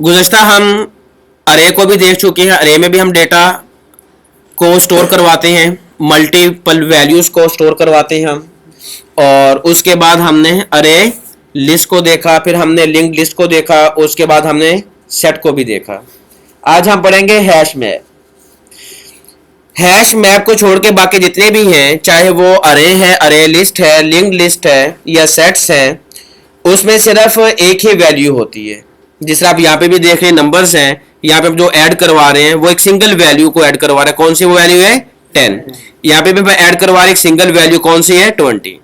गुज़श्ता हम अरे को भी देख चुके हैं। अरे में भी हम डेटा को स्टोर करवाते हैं, मल्टीपल वैल्यूज़ को स्टोर करवाते हैं हम। और उसके बाद हमने अरे लिस्ट को देखा, फिर हमने लिंक लिस्ट को देखा, उसके बाद हमने सेट को भी देखा। आज हम पढ़ेंगे हैश मैप। हैश मैप को छोड़ के बाकी जितने भी हैं, चाहे वो अरे है, अरे लिस्ट है, लिंक लिस्ट है या सेट्स हैं, उसमें सिर्फ एक ही वैल्यू होती है। जिस आप यहाँ पे भी देख रहे हैं नंबर्स हैं, यहाँ पे जो ऐड करवा रहे हैं वो एक सिंगल वैल्यू को ऐड करवा रहे हैं। कौन सी वो वैल्यू है? 10। यहाँ पे भी मैं ऐड करवा रहा हूँ एक सिंगल वैल्यू, कौन सी है? 20।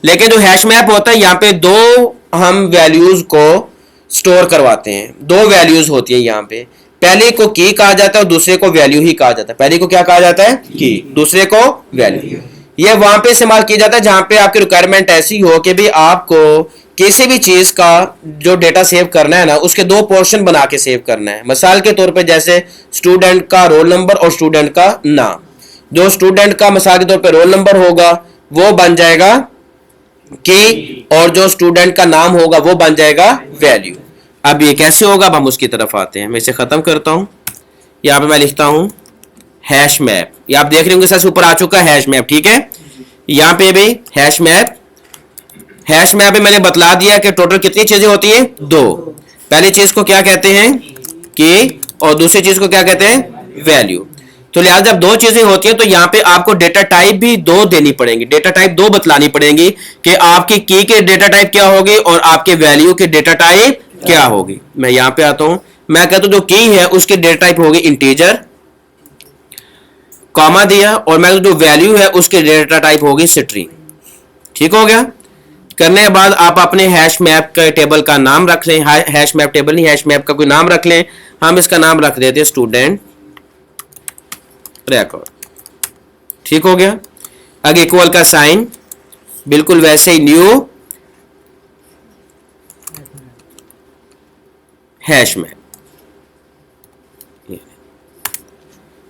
लेकिन जो हैश मैप होता है यहाँ पे दो हम वैल्यूज को स्टोर करवाते हैं। दो वैल्यूज होती है यहाँ पे, पहले को की कहा जाता है और दूसरे को वैल्यू ही कहा जाता है। पहले को क्या कहा जाता है? की। दूसरे को वैल्यू। ये वहां पे इस्तेमाल किया जाता है जहां पे आपकी रिक्वायरमेंट ऐसी हो कि भी आपको किसी भी चीज का जो डेटा सेव करना है ना, उसके दो पोर्शन बना के सेव करना है। मिसाल के तौर पे जैसे स्टूडेंट का रोल नंबर और स्टूडेंट का नाम। जो स्टूडेंट का मिसाल के तौर पे रोल नंबर होगा वो बन जाएगा की, और जो स्टूडेंट का नाम होगा वो बन जाएगा वैल्यू। अब ये कैसे होगा, अब हम उसकी तरफ आते हैं। मैं इसे खत्म करता हूं। यहाँ पे मैं लिखता हूं हैश मैप। ये आप देख रहे होंगे सर ऊपर आ चुका है हैश मैप, ठीक है। यहाँ पे भी हैश मैप। हैश मैप में मैंने बतला दिया कि टोटल कितनी चीजें होती हैं? दो। पहली चीज को क्या कहते हैं? की, और दूसरी चीज को क्या कहते हैं? वैल्यू। तो लिहाजा जब दो चीजें होती हैं तो यहाँ पे आपको डेटा टाइप भी दो देनी पड़ेंगी, डेटा टाइप दो बतलानी पड़ेंगी कि आपकी की के डेटा टाइप क्या होगी और आपके वैल्यू के डेटा टाइप क्या होगी। मैं यहाँ पे आता हूं, मैं कहता हूं जो की है उसकी डेटा टाइप होगी इंटीजर, कॉमा दिया, और मैं जो वैल्यू है उसकी डेटा टाइप होगी स्ट्रिंग। ठीक हो गया। करने के बाद आप अपने हैश मैप के टेबल का नाम रख लें। हैश मैप टेबल नहीं, हैश मैप का कोई नाम रख लें। हम इसका नाम रख देते हैं स्टूडेंट रिकॉर्ड। ठीक हो गया। आगे इक्वल का साइन, बिल्कुल वैसे ही न्यू हैश मैप।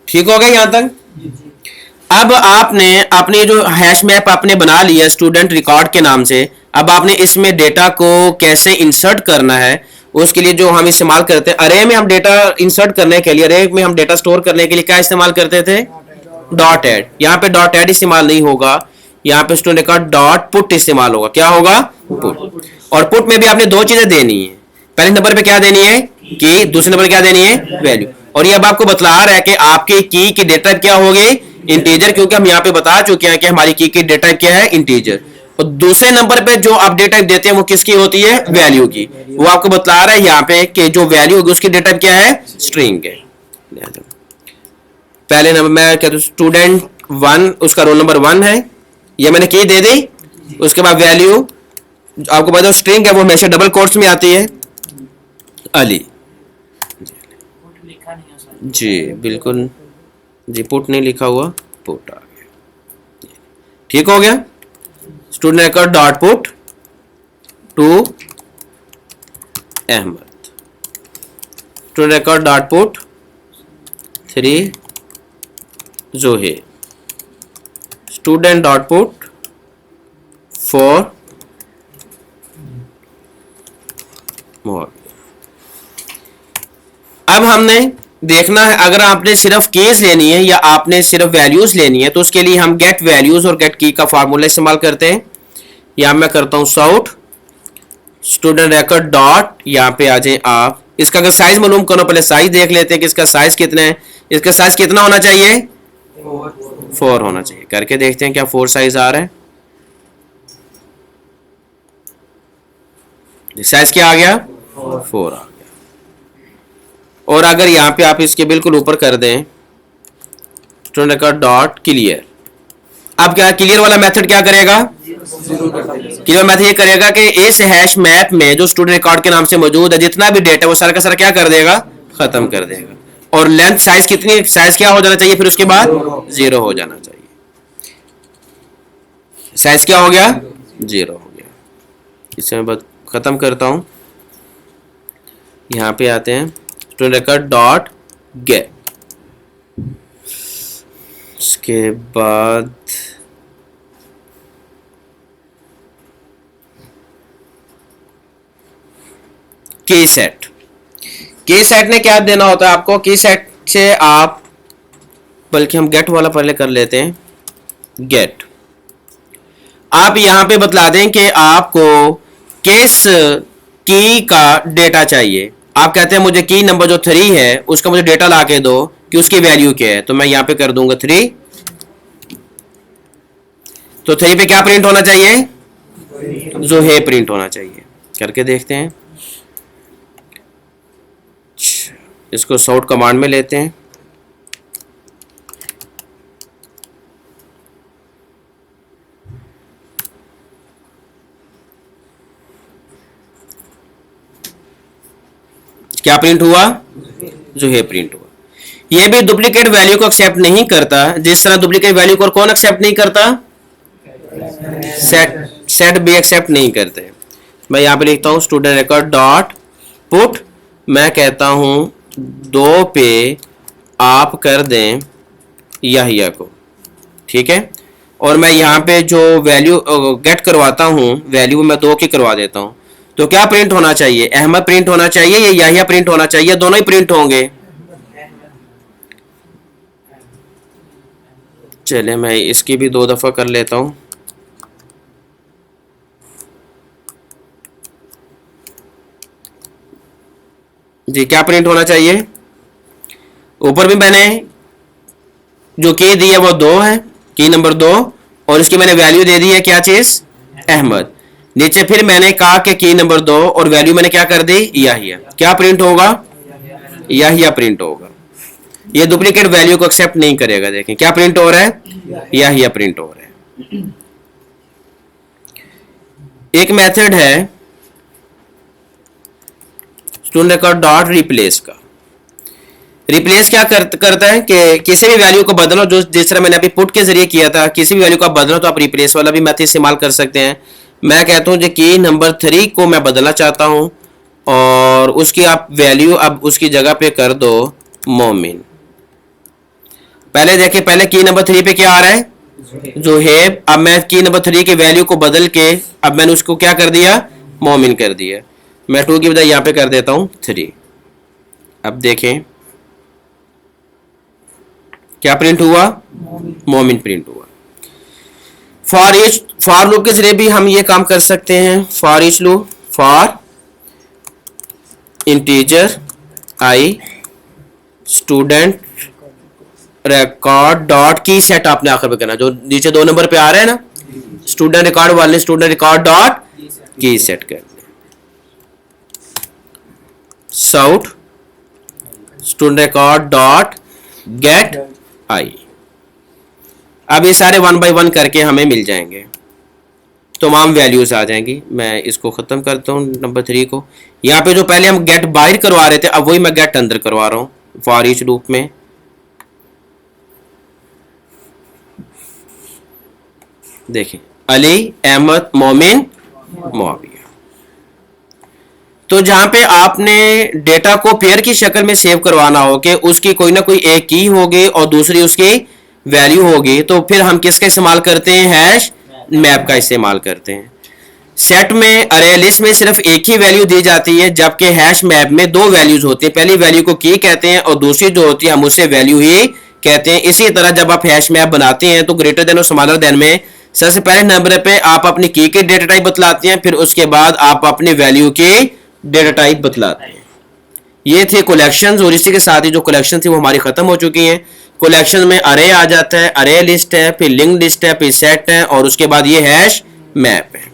ठीक हो गया यहां तक। अब आपने अपनी जो हैश मैप आपने बना लिया स्टूडेंट रिकॉर्ड के नाम से, अब आपने इसमें डेटा को कैसे इंसर्ट करना है उसके लिए जो हम इस्तेमाल करते हैं अरे में, हम डेटा इंसर्ट करने के लिए, अरे में हम डेटा स्टोर करने के लिए क्या इस्तेमाल करते थे? Dot add. यहाँ पे डॉट एड इस्तेमाल नहीं होगा, यहाँ पे स्टूडेंट रिकॉर्ड डॉट पुट इस्तेमाल होगा। क्या होगा? पुट। और पुट में भी आपने दो चीजें देनी है। पहले नंबर पे क्या देनी है? की। दूसरे नंबर क्या देनी है? वैल्यू। और ये अब आपको बतला रहा है कि आपके की की डेटा क्या होगी? इंटीजर, क्योंकि हम यहाँ पे बता चुके हैं कि हमारी की की डेटा क्या है? इंटीजर। और दूसरे नंबर पे जो आप डेटा टाइप देते हैं वो किसकी होती है? वैल्यू की। वो आपको बतला रहा है यहाँ पे कि जो वैल्यू होगी उसकी डेटा टाइप क्या है? स्ट्रिंग है। पहले नंबर मैं कहता हूँ स्टूडेंट 1, उसका रोल नंबर 1 है, ये मैंने की दे दी। उसके बाद वैल्यू आपको पता है स्ट्रिंग है वो हमेशा डबल कोट्स में आती है, अली। जी बिल्कुल जी, पुट नहीं लिखा हुआ, पुट आ गया। ठीक हो गया। Student record dot put two Ahmad, student record dot put 3 Zoher, student dot put 4 more. अब हमने देखना है अगर आपने सिर्फ केस लेनी है या आपने सिर्फ वैल्यूज लेनी है, तो उसके लिए हम गेट वैल्यूज और गेट की का फार्मूला इस्तेमाल करते हैं। यहां मैं करता हूं साउट स्टूडेंट रिकॉर्ड डॉट, यहां पे आ जाए आप। इसका अगर साइज मालूम करो, पहले साइज देख लेते हैं कि इसका साइज कितना है। इसका साइज कितना होना चाहिए? 4 होना चाहिए। करके देखते हैं क्या 4 साइज आ रहा है। साइज क्या आ गया? 4 आ गया। और अगर यहाँ पे आप इसके बिल्कुल ऊपर कर दें स्टूडेंट रिकॉर्ड डॉट क्लियर, अब क्या क्लियर वाला मेथड क्या करेगा? क्लियर मेथड ये करेगा कि इस हैश मैप में जो स्टूडेंट रिकॉर्ड के नाम से मौजूद है जितना भी डेटा वो सारा का सारा क्या कर देगा? खत्म कर देगा। और लेंथ साइज कितनी, साइज क्या हो जाना चाहिए फिर उसके बाद? 0 हो जाना चाहिए। साइज क्या हो गया? 0 हो गया। इसे मैं बस खत्म करता हूं। यहां पे आते हैं स्टूडेंट रिकॉर्ड डॉट गेट, उसके बाद की सेट। की सेट ने क्या देना होता है आपको, की सेट से आप, बल्कि हम गेट वाला पहले कर लेते हैं, गेट। आप यहां पे बतला दें कि आपको किस की का डेटा चाहिए। आप कहते हैं मुझे की नंबर जो 3 है उसका मुझे डेटा ला के दो कि उसकी वैल्यू क्या है, तो मैं यहां पे कर दूंगा 3। तो 3 पे क्या प्रिंट होना चाहिए, जो है प्रिंट होना चाहिए। करके देखते हैं, इसको सॉर्ट कमांड में लेते हैं। क्या प्रिंट हुआ, जो है प्रिंट हुआ। ये भी डुप्लीकेट वैल्यू को एक्सेप्ट नहीं करता, जिस तरह डुप्लीकेट वैल्यू को कौन एक्सेप्ट नहीं करता, सेट भी एक्सेप्ट नहीं करते। मैं यहां पे लिखता हूं स्टूडेंट रिकॉर्ड डॉट पुट, मैं कहता हूं 2 पे आप कर दें यहिया को, ठीक है। और मैं यहां पे जो वैल्यू गेट करवाता हूं, वैल्यू मैं 2 की करवा देता हूं। तो क्या प्रिंट होना चाहिए, अहमद प्रिंट होना चाहिए या यहिया प्रिंट होना चाहिए, दोनों ही प्रिंट होंगे। चले मैं इसकी भी 2 दफा कर लेता हूं। जी क्या प्रिंट होना चाहिए, ऊपर भी मैंने जो की दी है वो 2 है, की नंबर 2, और इसकी मैंने वैल्यू दे दी है क्या चीज, अहमद। नीचे फिर मैंने कहा कि की नंबर 2 और वैल्यू मैंने क्या कर दी, यहिया। क्या प्रिंट होगा, यहिया प्रिंट होगा। ये डुप्लीकेट वैल्यू को एक्सेप्ट नहीं करेगा। देखें क्या प्रिंट हो रहा है, यहिया प्रिंट हो रहा है। एक मेथड है स्टूडेंट रिकॉर्ड डॉट रिप्लेस का। रिप्लेस क्या करता है कि किसी भी वैल्यू को बदलो, जो जिस तरह मैंने अभी पुट के जरिए किया था, किसी भी वैल्यू को आप बदलो तो आप रिप्लेस वाला भी मेथड इस्तेमाल कर सकते हैं। मैं कहता हूं जो की नंबर 3 को मैं बदलना चाहता हूं और उसकी आप वैल्यू अब उसकी जगह पे कर दो मोमिन। पहले देखिए, पहले की नंबर 3 पे क्या आ रहा है, जो है। अब मैं की नंबर 3 की वैल्यू को बदल के अब मैंने उसको क्या कर दिया, मोमिन कर दिया। मैं 2 की बजाय यहां पे कर देता हूं 3। अब देखें क्या प्रिंट हुआ, मोमिन प्रिंट हुआ। फॉर लूप के जरिए भी हम ये काम कर सकते हैं। For each loop for integer I student record dot key set आपने आखिर में करना, जो नीचे 2 नंबर पे आ रहा है ना, स्टूडेंट रिकॉर्ड वाले student record dot key set कर sout student record dot get I. अब ये सारे 1 बाय 1 करके हमें मिल जाएंगे, तमाम वैल्यूज आ जाएंगी। मैं इसको खत्म करता हूँ नंबर 3 को। यहाँ पे जो पहले हम गेट बाहर करवा रहे थे, अब वही मैं गेट अंदर करवा रहा हूँ फॉर ईच लूप में। देखिए अली, अहमद, मोमिन, मुआविया। तो जहां पे आपने डेटा को पेयर की शक्ल में सेव करवाना हो कि उसकी कोई ना कोई एक की होगी और दूसरी उसकी वैल्यू होगी, तो फिर हम किसका इस्तेमाल करते हैं, हैश मैप का इस्तेमाल करते हैं। सेट में अरे लिस्ट में सिर्फ एक ही वैल्यू दी जाती है, जबकि हैश मैप में 2 वैल्यूज होती है। पहली वैल्यू को की कहते हैं और दूसरी जो होती है हम उसे वैल्यू ही कहते हैं। इसी तरह जब आप हैश मैप बनाते हैं तो ग्रेटर देन और स्मॉलर देन में सबसे पहले नंबर पे आप अपनी की के डेटा टाइप बतलाते हैं, फिर उसके बाद आप अपनी वैल्यू के डेटा टाइप बतलाते हैं। ये थे कलेक्शंस, और इसी के साथ ही जो कलेक्शन थी वो हमारी खत्म हो चुकी हैं। कलेक्शन में अरे आ जाता है, अरे लिस्ट है, फिर लिंक लिस्ट है, फिर सेट है, और उसके बाद ये हैश मैप है।